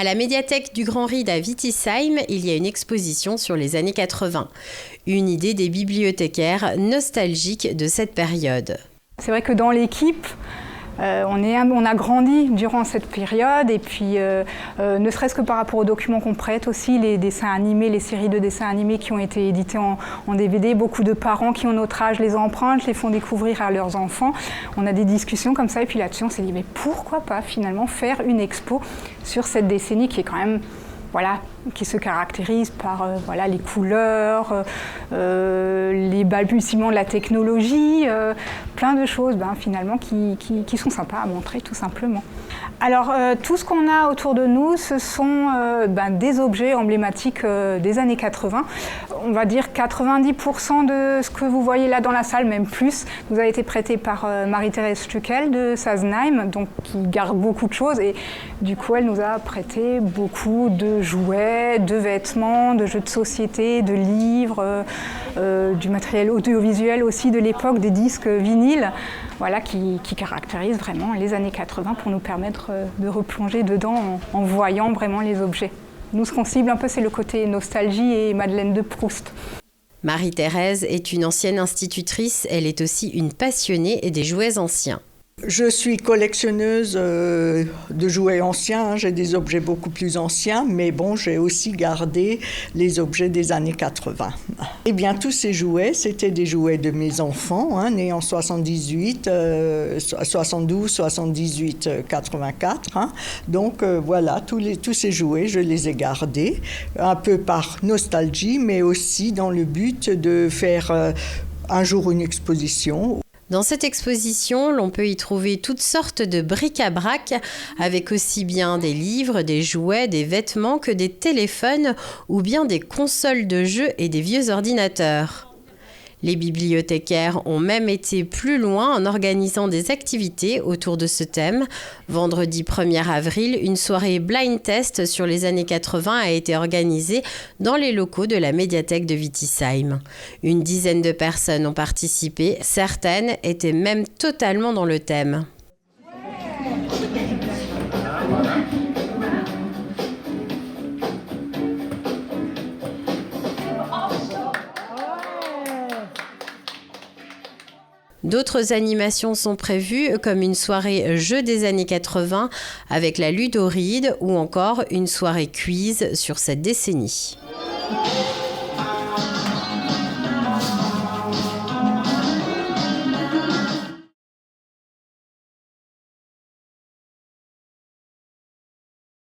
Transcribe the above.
À la médiathèque du Grand Ried à Wittisheim, il y a une exposition sur les années 80. Une idée des bibliothécaires nostalgiques de cette période. C'est vrai que dans l'équipe, on a grandi durant cette période et puis ne serait-ce que par rapport aux documents qu'on prête aussi, les dessins animés, les séries de dessins animés qui ont été édités en DVD, beaucoup de parents qui ont notre âge les empruntent, les font découvrir à leurs enfants. On a des discussions comme ça et puis là-dessus on s'est dit mais pourquoi pas finalement faire une expo sur cette décennie qui est quand même qui se caractérise par les couleurs, les balbutiements de la technologie, plein de choses finalement qui sont sympas à montrer tout simplement. Alors tout ce qu'on a autour de nous, ce sont des objets emblématiques des années 80. On va dire 90% de ce que vous voyez là dans la salle, même plus, nous a été prêté par Marie-Thérèse Stuckel de Sassenheim, donc qui garde beaucoup de choses et du coup elle nous a prêté beaucoup de jouets, de vêtements, de jeux de société, de livres, du matériel audiovisuel aussi de l'époque, des disques vinyles, qui caractérisent vraiment les années 80 pour nous permettre de replonger dedans en voyant vraiment les objets. Nous, ce qu'on cible un peu, c'est le côté nostalgie et Madeleine de Proust. Marie-Thérèse est une ancienne institutrice, elle est aussi une passionnée des jouets anciens. Je suis collectionneuse de jouets anciens, j'ai des objets beaucoup plus anciens, mais bon, j'ai aussi gardé les objets des années 80. Eh bien, tous ces jouets, c'était des jouets de mes enfants, nés en 78, 72, 78, 84. Donc voilà, tous ces jouets, je les ai gardés, un peu par nostalgie, mais aussi dans le but de faire un jour une exposition. Dans cette exposition, l'on peut y trouver toutes sortes de bric-à-brac, avec aussi bien des livres, des jouets, des vêtements que des téléphones ou bien des consoles de jeux et des vieux ordinateurs. Les bibliothécaires ont même été plus loin en organisant des activités autour de ce thème. Vendredi 1er avril, une soirée blind test sur les années 80 a été organisée dans les locaux de la médiathèque de Wittisheim. Une dizaine de personnes ont participé, certaines étaient même totalement dans le thème. D'autres animations sont prévues, comme une soirée jeux des années 80 avec la Ludoride ou encore une soirée quiz sur cette décennie.